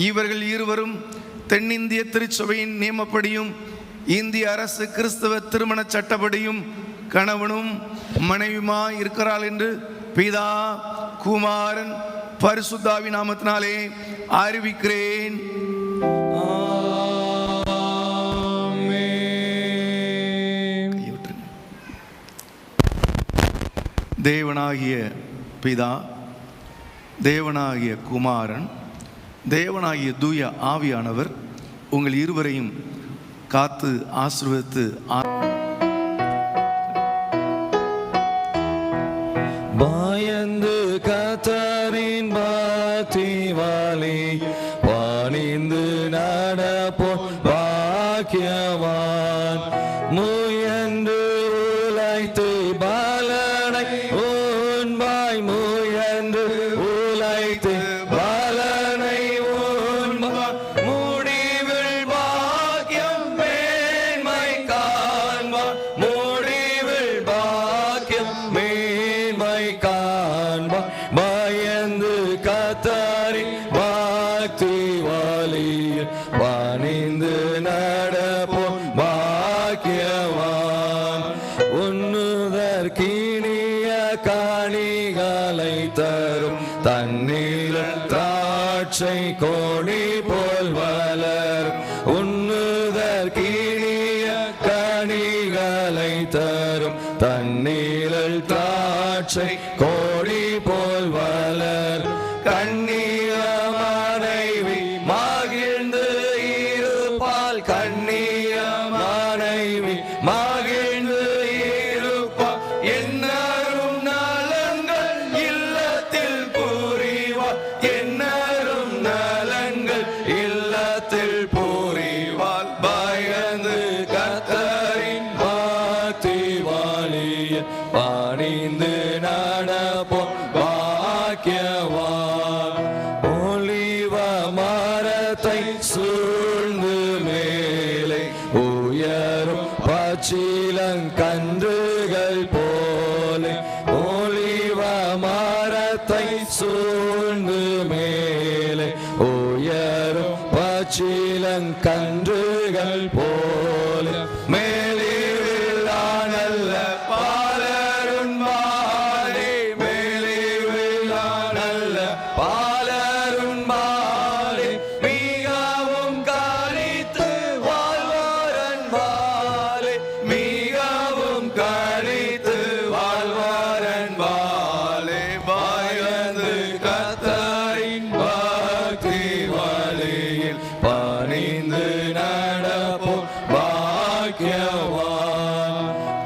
இவர்கள் இருவரும் தென்னிந்திய திருச்சபையின் நியமப்படியும் இந்திய அரசு கிறிஸ்தவ திருமண சட்டப்படியும் கணவனும் மனைவியுமாய் இருக்கிறாள் என்று பிதா குமாரன் பரிசுத்தாவி நாமத்தினாலே அறிவிக்கிறேன். தேவனாகிய பிதா, தேவனாகிய குமாரன், தேவனாகிய தூய ஆவியானவர் உங்கள் இருவரையும் காத்து ஆசீர்வதித்து பயந்து கர்த்தரின் பக்திவாளி பணிந்து நடப்போம் பாக்கியவான். முயன்று உழைத்து பலனை உண்பாய், முயன்று உழைத்து பலனை உண்பாய், முடிவில் பாக்கியம் மேன்மை காண்பாய், முடிவில் பாக்கியம் மேன்மை காண்பாய். பயந்து கர்த்தரின் பக்திவாளியில் பணிந்து நடப்போம் பாக்கியவான். உண்ணுதற்கினிய கனிகளை தரும் தண்ணீர் திராட்சை கொடி போல் வளரும். உண்ணுதற்கினிய கனிகளை தரும் தண்ணீர் திராட்சை கொடி போல் வளர். கண்ணிய மனைவி மகிழ்ந்து இருப்பால், கண்ணிய மனைவி மகிழ்ந்து இருப்பால். என்னாரும் நலங்கள் இல்லத்தில் புரிவார், என்னாரும் நலங்கள் இல்லத்தில் புரிவார். பயந்து கர்த்தரின் பச்சிலங்கன்றுகள் போல ஒலிவ மரத்தை சூழ்ந்து மேலே உயரும் பச்சிலங்கன்றுகள் போல மேலிவில்லானல்ல பாலருண்பாலே மேலிவில்லானல்ல பாலருண்பாலே மிகவும் கழித்து வாழ்வாரன்பாலே மிகவும் கழித்து வாழ்வாரன்பாலே பயந்து கர்த்தரின் பக்தி வழியில் பணிந்து நடப்போம் பாக்கியவான்.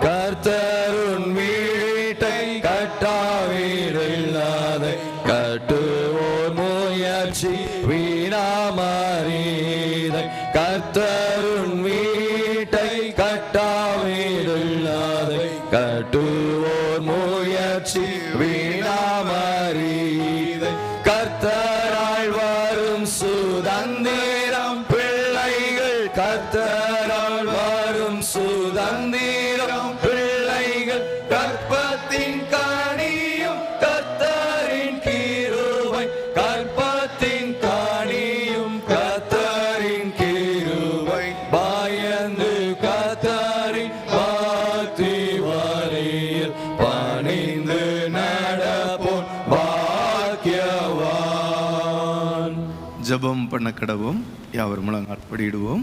கர்த்தருன் வீட்டை கட்டாவிடில்லாதை கட்டுவோர் முயற்சி வீணாமறிதை. கர்த்தருன் வீட்டை கட்டாவிடில்லாதை கட்டுவோர் முயற்சி வீணாமறிதை. கர்த்தரால் வரும் சுதந்திரம் பிள்ளைகள் கர்த்தரால் வரும் சுதந்திரம் பிள்ளைகள் கற்பத்தின் கனியும் கர்த்தரின் கிருபை கற்பத்தின் கனியும் கர்த்தரின் கிருபை பயந்து கர்த்தரின் பக்தி வழியில் பணிந்து நடப்போம் பாக்கியவான். ஜெபம் பண்ண கடவும் யாவர் முழங்கால் படியிடுவோம்.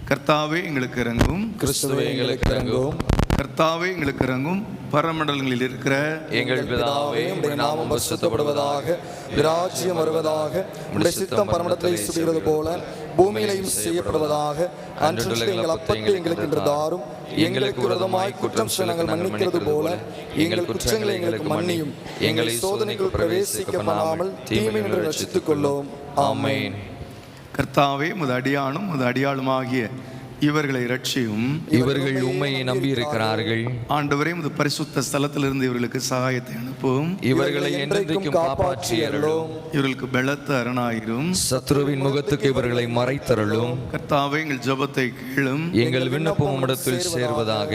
கர்த்தாவே எங்களுக்கு இறங்கும், கிறிஸ்துவே எங்களுக்கு இறங்கும். கர்த்தாவே எங்களுக்கு இறங்கும். பரமண்டலங்களில் இருக்கிற எங்கள் பிதாவே, உம்முடைய நாமம் பரிசுத்தப்படுவதாக, ராஜ்யம் வருவதாக, உம்முடைய சித்தம் பரமண்டலத்திலே செய்கிறது போல பூமியிலையும் செய்யப்படுவதாக. அன்றைய எங்கள் அப்பத்தை எங்களுக்கு இன்று தாரும். எங்களுக்கு விரோதமாய் குற்றம் செய்தவர்கள் மன்னிக்கிறது போல எங்கள் குற்றங்களை எங்களுக்கு மன்னியும். எங்களை சோதனைக்குள் பிரவேசிக்க பண்ணாமல் தீமையினின்று ரட்சித்துக் கொள்ளும். ஆமென். கர்த்தாவே உமது அடியானும் உமது அடியாளுமாகிய இவர்களை ரட்சியும். இவர்கள் உம்மையை நம்பியிருக்கிறார்கள். ஆண்டவரே உமது பரிசுத்த ஸ்தலத்திலிருந்து இவர்களுக்கு சகாயத்தை அனுப்பும். இவர்களை என்றென்றைக்கும் காப்பாற்றி அருளும். இவர்களுக்கு பலத்த அரணாயிரும். சத்ருவின் முகத்துக்கு இவர்களை மறைத்தருளும். கர்த்தாவே எங்கள் ஜெபத்தை கேளும். எங்கள் விண்ணப்பம் உம்மிடத்தில் சேர்வதாக.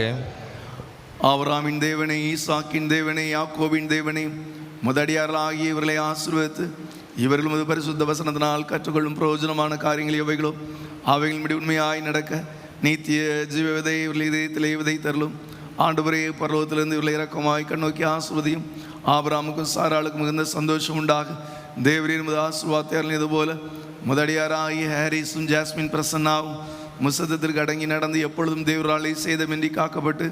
ஆபிரகாமின் தேவனே, ஈசாக்கின் தேவனே, யாக்கோபின் தேவனே, முதடியார்களாகிய இவர்களை ஆசீர்வதித்து இவர்கள் உமது பரிசுத்த வசனத்தினால் கற்றுக்கொள்ளும் பிரயோஜனமான காரியங்கள் எவைகளோ அவைகளின்படி உண்மையாய் நடக்க நீத்திய ஜீவ விதை இவர்கள் இதயத்திலே விதைத்தருளும். ஆண்டவரே, பரலோகத்திலிருந்து இவர்களை இரக்கமாய் கண்ணோக்கி ஆசீர்வதியும். ஆபிரகாமுக்கும் சாராளுக்கும் மிகுந்த சந்தோஷம் உண்டாக தேவரீர் உமது ஆசீர்வாதத்தை அருளியது போல முதடியாராகிய ஹாரிஸும் ஜாஸ்மின் பிரசன்னாவும் முசத்தத்திற்கு அடங்கி நடந்து எப்பொழுதும் தேவராலை சேதமின்றி காக்கப்பட்டு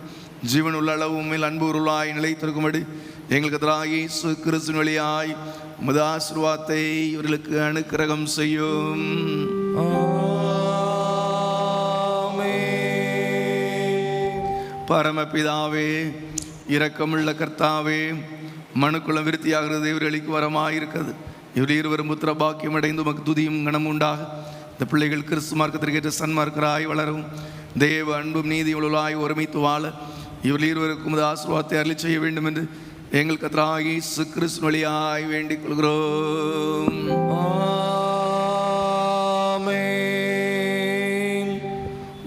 ஜீவன் உள்ள அளவு உண்மையில் அன்பு உருளாய் நிலைத்திருக்கும்படி எங்களுக்கு எதிராக இயேசு கிறிஸ்துவின் வழியாய் உமது ஆசீர்வாதத்தை இவர்களுக்கு அனுக்கிரகம் செய்யும். பரமபிதாவே, இரக்கமுள்ள கர்த்தாவே, மனுக்குளம் விருத்தியாகிறது இவர்களுக்கு வரமாயிருக்கிறது. இவர் இருவரும் புத்திர பாக்கியம் அடைந்து உமக்கு துதியும் கனமும் உண்டாக இந்த பிள்ளைகள் கிறிஸ்து மார்க்கத்திற்கேற்ற சன்மார்க்கராய் வளரவும் தேவ அன்பும் நீதி உள்ளாய் ஒருமித்து வாழ இவர்கள் இருவருக்கும் ஆசீர்வாதத்தை அருளி செய்ய வேண்டும் என்று எங்கள் கர்த்தராகிய இயேசு கிறிஸ்து வழியாய் வேண்டிக் கொள்கிறோம்.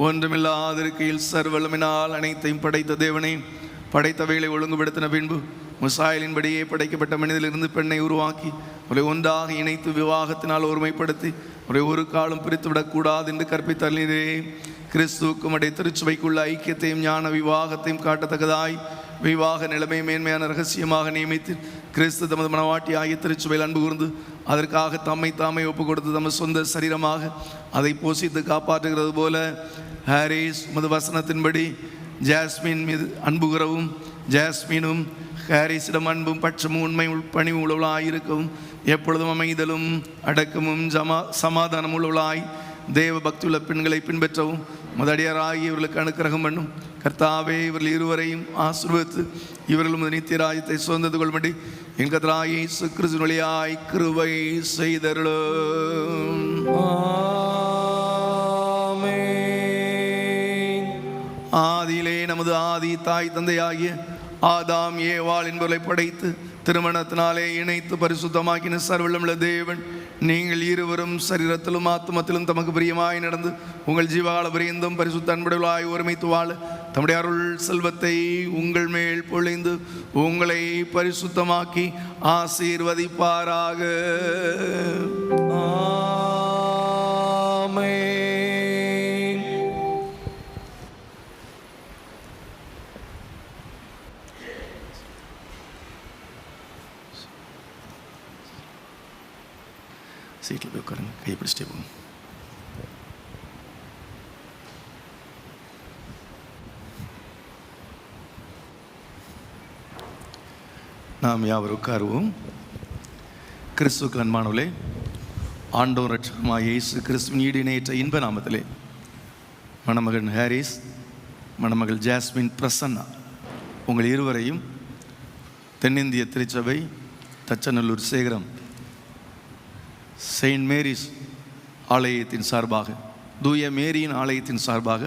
ஒன்றுமில்லாதிருக்கையில் சர்வலமினால் அனைத்தையும் படைத்த தேவனை படைத்தவைகளை ஒழுங்குபடுத்தின பின்பு முசாயலின்படியே படைக்கப்பட்ட மனிதனிலிருந்து பெண்ணை உருவாக்கி அவரை ஒன்றாக இணைத்து விவாகத்தினால் ஒருமைப்படுத்தி அவரை ஒரு காலம் பிரித்து விடக்கூடாது என்று கற்பித்தல்லிதே. கிறிஸ்துவுக்கும் அடைய திருச்சபைக்குள்ள ஐக்கியத்தையும் ஞான விவாகத்தையும் காட்டத்தக்கதாய் விவாக நிலைமை மேன்மையான ரகசியமாக நியமித்து கிறிஸ்து தமது மனவாட்டி ஆகிய திருச்சபையில் அன்பு கூர்ந்து அதற்காக தம்மை தாமே ஒப்புக் கொடுத்து தமது சொந்த சரீரமாக அதை போஷித்து காப்பாற்றுகிறது போல ஹாரிஸ் மது வசனத்தின்படி ஜாஸ்மின் மீது அன்பு கூறவும் ஜாஸ்மினும் ஹாரிஸிடம் அன்பும் பட்சமும் உண்மை பணிவு உள்ளவளாயிருக்கவும் எப்பொழுதும் அமைதலும் அடக்கமும் சமாதானம் உள்ளவளாய் தேவ பக்தியுள்ள பெண்களை பின்பற்றவும் முதடியாராகி இவர்களுக்கு அனுக்கிரகம் பண்ணும். கர்த்தாவே, இவர்கள் இருவரையும் ஆசீர்வதித்து இவர்களும் நித்திய ராஜ்யத்தை சுதந்திரத்து கொள்ளும்படி என் கர்த்தராகிய இயேசு கிறிஸ்துவின் வழியாய் கிருபை செய்தருளும். ஆதியிலே நமது ஆதி தாய் தந்தையாகிய ஆதாம் ஏவாள் என்பவர்களை படைத்து திருமணத்தினாலே இணைத்து பரிசுத்தமாக்கின சர்வவல்லமையுள்ள தேவன் நீங்கள் இருவரும் சரீரத்திலும் ஆத்மத்திலும் தமக்கு பிரியமாய் நடந்து உங்கள் ஜீவகால பரியந்தம் பரிசுத்த அன்புடையவர்களாய் ஒருமித்து வாழ தம்முடைய அருள் செல்வத்தை உங்கள் மேல் பொழிந்து உங்களை பரிசுத்தமாக்கி ஆசீர்வதிப்பாராக. ஆமென். சீட்டில் போய் உட்காருங்க, கையை பிடிச்சிட்டே போங்க. நாம் யாவர் உட்காருவோம். கிறிஸ்துவுக்கு அன்பானவர்களே, ஆண்டவர் ரட்சகருமாகிய இயேசு கிறிஸ்துவின் ஈடிணையற்ற இன்ப நாமத்திலே மணமகன் ஹாரிஸ், மணமகள் ஜாஸ்மின் பிரசன்னா உங்கள் இருவரையும் தென்னிந்திய திருச்சபை தச்சநல்லூர் சேகரம் செயின்ட் மேரிஸ் ஆலயத்தின் சார்பாக, தூய மேரியின் ஆலயத்தின் சார்பாக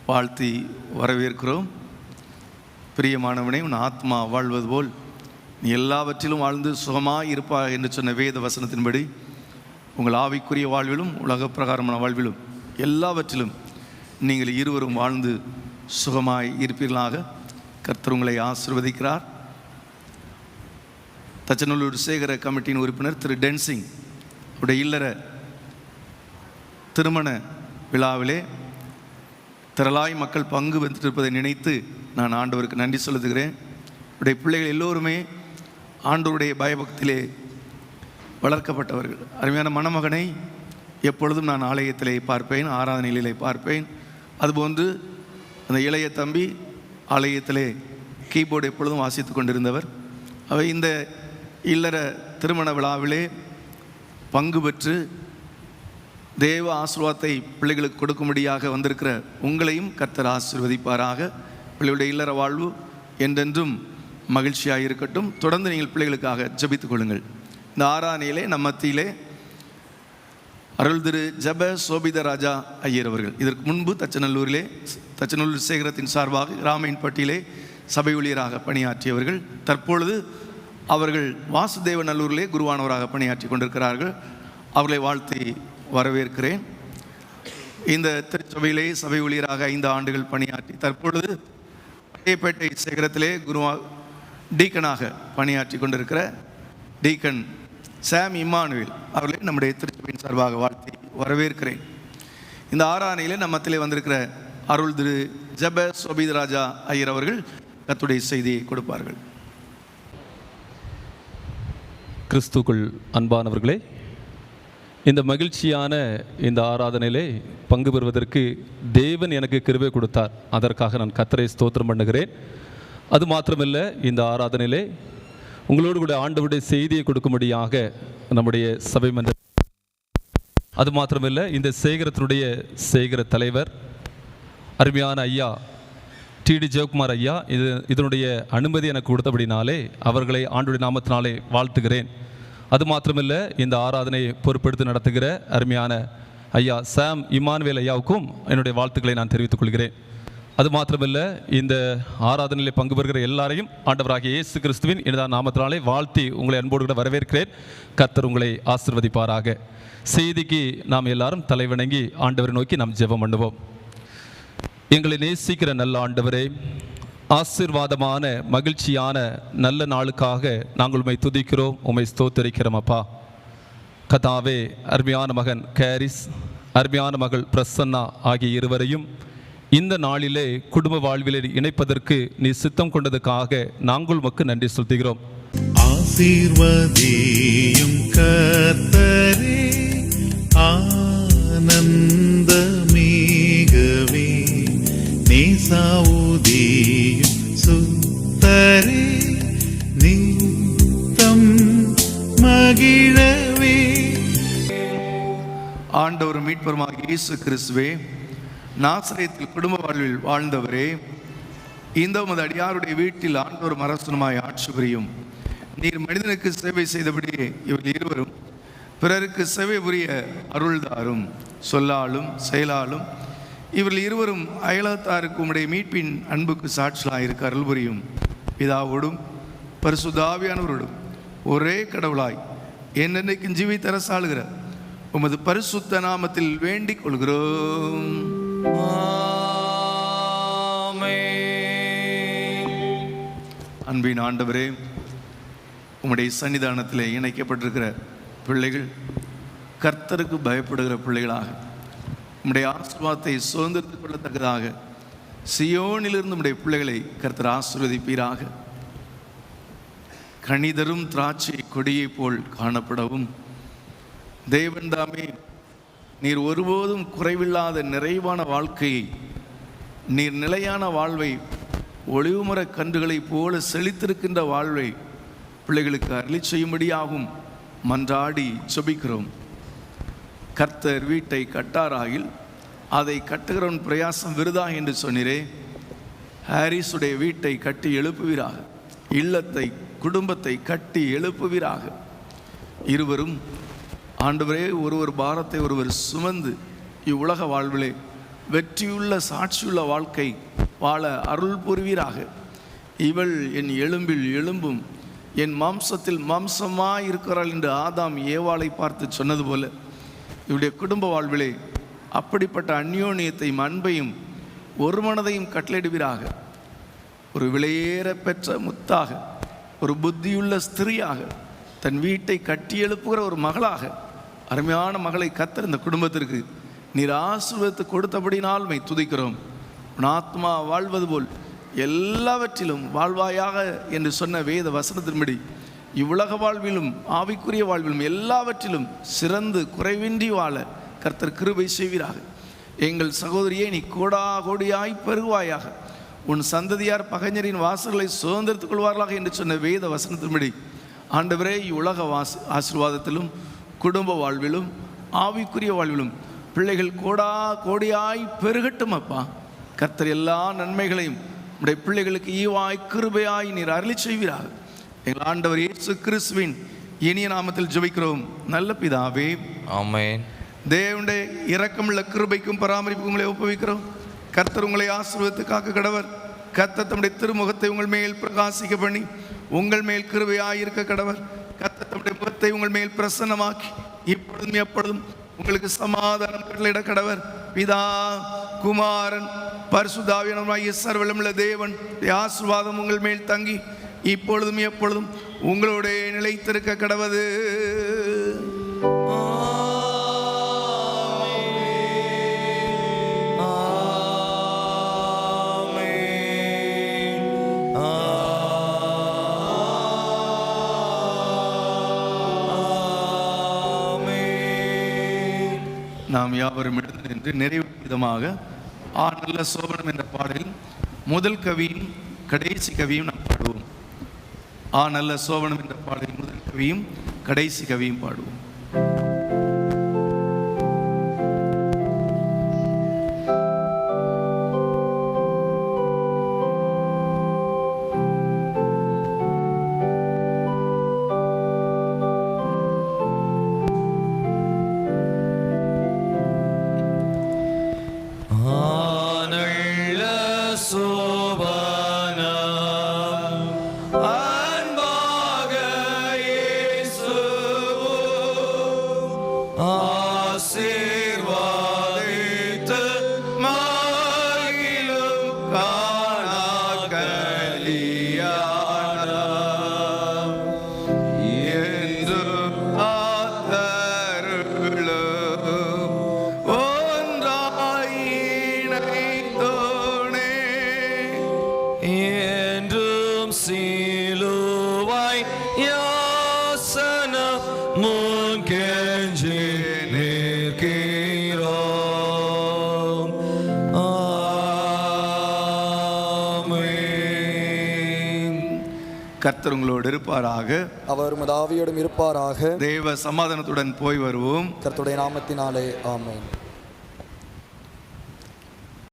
வாழ்த்தி வரவேற்கிறோம். பிரியமானவனே, உன் ஆத்மா வாழ்வது போல் நீ எல்லாவற்றிலும் வாழ்ந்து சுகமாய் இருப்பாய் என்று சொன்ன வேத வசனத்தின்படி உங்கள் ஆவிக்குரிய வாழ்விலும் உலக பிரகாரமான வாழ்விலும் எல்லாவற்றிலும் நீங்கள் இருவரும் வாழ்ந்து சுகமாய் இருப்பீர்களாக கர்த்தர் உங்களை ஆசீர்வதிக்கிறார். தச்சநல்லூர் சேகர கமிட்டியின் உறுப்பினர் திரு டென்சிங் உடைய இல்லற திருமண விழாவிலே திரளாய் மக்கள் பங்கு பெற்றிருப்பதை நினைத்து நான் ஆண்டவருக்கு நன்றி செலுத்துகிறேன். உடைய பிள்ளைகள் எல்லோருமே ஆண்டவருடைய பயபக்தியிலே வளர்க்கப்பட்டவர்கள். அருமையான மணமகனை எப்பொழுதும் நான் ஆலயத்திலே பார்ப்பேன், ஆராதனையிலே பார்ப்பேன். அதுபோன்று அந்த இளைய தம்பி ஆலயத்திலே கீபோர்டு எப்பொழுதும் வாசித்து கொண்டிருந்தவர். அவை இந்த இல்லற திருமண விழாவிலே பங்கு பெற்று தேவ ஆசீர்வாதத்தை பிள்ளைகளுக்கு கொடுக்கும்படியாக வந்திருக்கிற உங்களையும் கர்த்தர் ஆசீர்வதிப்பாராக. பிள்ளைகளுடைய இல்லற வாழ்வு என்றென்றும் மகிழ்ச்சியாக இருக்கட்டும். தொடர்ந்து நீங்கள் பிள்ளைகளுக்காக ஜெபித்துக் கொள்ளுங்கள். இந்த ஆராதனையிலே நம் மத்தியிலே அருள் திரு ஜப சோபித ராஜா ஐயர் அவர்கள் இதற்கு முன்பு தச்சநல்லூர் சேகரத்தின் சார்பாக ராமையன்பட்டியிலே சபை ஊழியராக பணியாற்றியவர்கள். தற்பொழுது அவர்கள் வாசுதேவநல்லூரிலே குருவானவராக பணியாற்றி கொண்டிருக்கிறார்கள். அவர்களை வாழ்த்தி வரவேற்கிறேன். இந்த திருச்சபையிலே சபை ஊழியராக 5 ஆண்டுகள் பணியாற்றி தற்பொழுது பட்டையப்பேட்டை சேகரத்திலே டீக்கனாக பணியாற்றி கொண்டிருக்கிற டீக்கன் சாம் இம்மானுவேல் அவர்களை நம்முடைய திருச்சபையின் சார்பாக வாழ்த்தி வரவேற்கிறேன். இந்த ஆராதனையிலே நம்மத்திலே வந்திருக்கிற அருள் திரு ஜப சோபிதராஜா ஐயர் அவர்கள் கர்த்தருடைய செய்தியை கொடுப்பார்கள். கிறிஸ்துக்குள் அன்பானவர்களே, இந்த மகிழ்ச்சியான இந்த ஆராதனையிலே பங்கு பெறுவதற்கு தேவன் எனக்கு கிருபை கொடுத்தார். அதற்காக நான் கர்த்தரை ஸ்தோத்திரம் பண்ணுகிறேன். அது மாத்திரமல்ல, இந்த ஆராதனையிலே உங்களோடு கூட ஆண்டவருடைய செய்தியை கொடுக்கும்படியாக நம்முடைய சபை மன்ற, அது மாத்திரமல்ல, இந்த சேகர தலைவர் அருமையான ஐயா டிடி ஜெயக்குமார் ஐயா இதனுடைய அனுமதி எனக்கு கொடுத்தபடினாலே அவர்களை ஆண்டுடைய நாமத்தினாலே வாழ்த்துகிறேன். அது மாத்திரமில்லை, இந்த ஆராதனையை பொறுப்பெடுத்து நடத்துகிற அருமையான ஐயா சாம் இம்மானுவேல் ஐயாவுக்கும் என்னுடைய வாழ்த்துக்களை நான் தெரிவித்துக் கொள்கிறேன். அது மாத்திரமில்லை, இந்த ஆராதனையில் பங்கு பெறுகிற எல்லாரையும் ஆண்டவராகிய இயேசு கிறிஸ்துவின் இந்த நாமத்தினாலே வாழ்த்தி உங்களை அன்போடு கூட வரவேற்கிறேன். கர்த்தர் உங்களை ஆசீர்வதிப்பாராக. செய்திக்கு நாம் எல்லாரும் தலைவணங்கி ஆண்டவரை நோக்கி நாம் ஜெபம் பண்ணுவோம். எங்களை நேசிக்கிற நல்ல ஆண்டவரே, ஆசீர்வாதமான மகிழ்ச்சியான நல்ல நாளுக்காக நாங்கள் உம்மை துதிக்கிறோம், உம்மை ஸ்தோத்திரிக்கிறோம். அப்பா கதாவே, அருமையான மகன் கேரிஸ், அருமையான மகள் பிரசன்னா ஆகிய இருவரையும் இந்த நாளிலே குடும்ப வாழ்விலே இணைப்பதற்கு நீ சித்தம் கொண்டதுக்காக நாங்கள் உமக்கு நன்றி செலுத்துகிறோம். ஆசீர்வதியும் கர்த்தரே, ஆனந்தமேகவே, நேசாவுதியும் சுத்தரே, நித்தம் மகிழவே. ஆண்டவர் மீட்பருமாகிய இயேசு கிறிஸ்துவே, நாசரேத்தில் குடும்ப வாழ்வில் வாழ்ந்தவரே, இந்த உமது அடியாருடைய வீட்டில் ஆண்டவர் அரசனுமாய் ஆட்சி புரியும். நீர் மனிதனுக்கு சேவை செய்தபடியே இவர்கள் இருவரும் பிறருக்கு சேவை புரிய அருள்தாரும். சொல்லாலும் செயலாலும் இவர்கள் இருவரும் அயலத்தாருக்கு உம்முடைய மீட்பின் அன்புக்கு சாட்சியாக இருக்க அருள் புரியும். பிதாவோடும் பரிசுத்த ஆவியானவரோடும் ஒரே கடவுளாய் என்னென்னைக்கும் ஜீவித்த அரசாளுகிற உமது பரிசுத்த நாமத்தில் வேண்டிக் கொள்கிறோம். அன்பின் ஆண்டவரே, உம்முடைய சன்னிதானத்தில் இணைக்கப்பட்டிருக்கிற பிள்ளைகள் கர்த்தருக்கு பயப்படுகிற பிள்ளைகளாக உம்முடைய ஆசீர்வாதத்தை சுதந்திரத்துக் கொள்ளத்தக்கதாக சியோனிலிருந்து உம்முடைய பிள்ளைகளை கர்த்தர் ஆசீர்வதிப்பீராக. கனிதரும் திராட்சை கொடியை போல் காணப்படவும் தேவன் தாமே நீர் ஒருபோதும் குறைவில்லாத நிறைவான வாழ்க்கையை, நீர் நிலையான வாழ்வை, ஒளிவுமர கன்றுகளைப் போல செழித்திருக்கின்ற வாழ்வை பிள்ளைகளுக்கு அருளி செய்யும்படியாகும் மன்றாடி ஜெபிக்கிறோம். கர்த்தர் வீட்டை கட்டாராயில் அதை கட்டுகிறவன் பிரயாசம் விருதா என்று சொன்னீரே. ஹாரிஸுடைய வீட்டை கட்டி எழுப்புவீராக, இல்லத்தை குடும்பத்தை கட்டி எழுப்புவீராக. இருவரும் ஆண்டவரே ஒருவர் பாரத்தை ஒருவர் சுமந்து இவ்வுலக வாழ்விலே வெற்றியுள்ள சாட்சியுள்ள வாழ்க்கை வாழ அருள் புரிவீராக. இவள் என் எலும்பில் எலும்பும் என் மாம்சத்தில் மாம்சமாய் இருக்கிறாள் என்று ஆதாம் ஏவாளை பார்த்து சொன்னது போல இவருடைய குடும்ப வாழ்விலே அப்படிப்பட்ட அந்யோன்யத்தையும் அன்பையும் ஒரு மனதையும் கட்டளையிடுவீராக. ஒரு விலையேற பெற்ற முத்தாக, ஒரு புத்தியுள்ள ஸ்திரியாக, தன் வீட்டை கட்டி எழுப்புகிற ஒரு மகளாக, அருமையான மகளை கர்த்தர் இந்த குடும்பத்திற்கு நீர் ஆசீர்வாதத்தை கொடுத்தபடினால் மை துதிக்கிறோம். உன் ஆத்மா வாழ்வது போல் எல்லாவற்றிலும் வாழ்வாயாக என்று சொன்ன வேத வசனத்தின்படி இவ்வுலக வாழ்விலும் ஆவிக்குரிய வாழ்விலும் எல்லாவற்றிலும் சிறந்து குறைவின்றி வாழ கர்த்தர் கிருபை செய்வீராக. எங்கள் சகோதரியை நீ கோடா கோடியாய் பெருகுவாயாக. உன் சந்ததியார் பகைஞரின் வாசல்களை சுதந்திரத்துக் கொள்வார்களாக என்று சொன்ன வேத வசனத்தின்படி ஆண்டவரே இவ்வுலக ஆசீர்வாதத்திலும் குடும்ப வாழ்விலும் ஆவிக்குரிய வாழ்விலும் பிள்ளைகள் கோடா கோடியாய் பெருகட்டும். அப்பா கர்த்தர் எல்லா நன்மைகளையும் உடைய பிள்ளைகளுக்கு ஈவாய் கிருபையாய் நீர் அருளி செய்வீராக. எங்கள் ஆண்டவர் இயேசு கிறிஸ்துவின் இனிய நாமத்தில் ஜெபிக்கிறோம் நல்ல பிதாவே, ஆமென். தேவனுடைய இரக்கமுள்ள கிருபைக்கும் பராமரிப்புக்கும் உங்களை ஒப்புவிக்கிறோம். கர்த்தர் உங்களை ஆசீர்வதித்து காக்க கடவர். கர்த்தர் தம்முடைய திருமுகத்தை உங்கள் மேல் பிரகாசிக்க பண்ணி உங்கள் மேல் கிருபையாயிருக்க கடவர். கர்த்தர் தம்முடைய முகத்தை உங்கள் மேல் பிரசன்னமாக்கி இப்பொழுதும் எப்பொழுதும் உங்களுக்கு சமாதானம் கட்டளையிட கடவர். பிதா குமாரன் பரிசுத்தாவியானவராகிய சர்வவல்லமையுள்ள தேவன் ஆசீர்வாதம் உங்கள் மேல் தங்கி இப்பொழுதும் எப்பொழுதும் உங்களோட நிலைத்திருக்க கடவது. நாம் யாவரும் எழுந்து நின்று நிறைவு விதமாக நல்ல சோபனம் என்ற பாடலில் முதல் கவியும் கடைசி கவியும் நாம் பாடுவோம். நல்ல சோபனம் என்ற பாடலில் முதல் கவியும் கடைசி கவியும் பாடுவோம். கர்த்தர் உங்களோடு இருப்பாராக. அவர் உமது ஆவியோடும் இருப்பாராக. தேவ சமாதானத்துடன் போய் வருவோம். கர்த்தருடைய நாமத்தினாலே ஆமென்.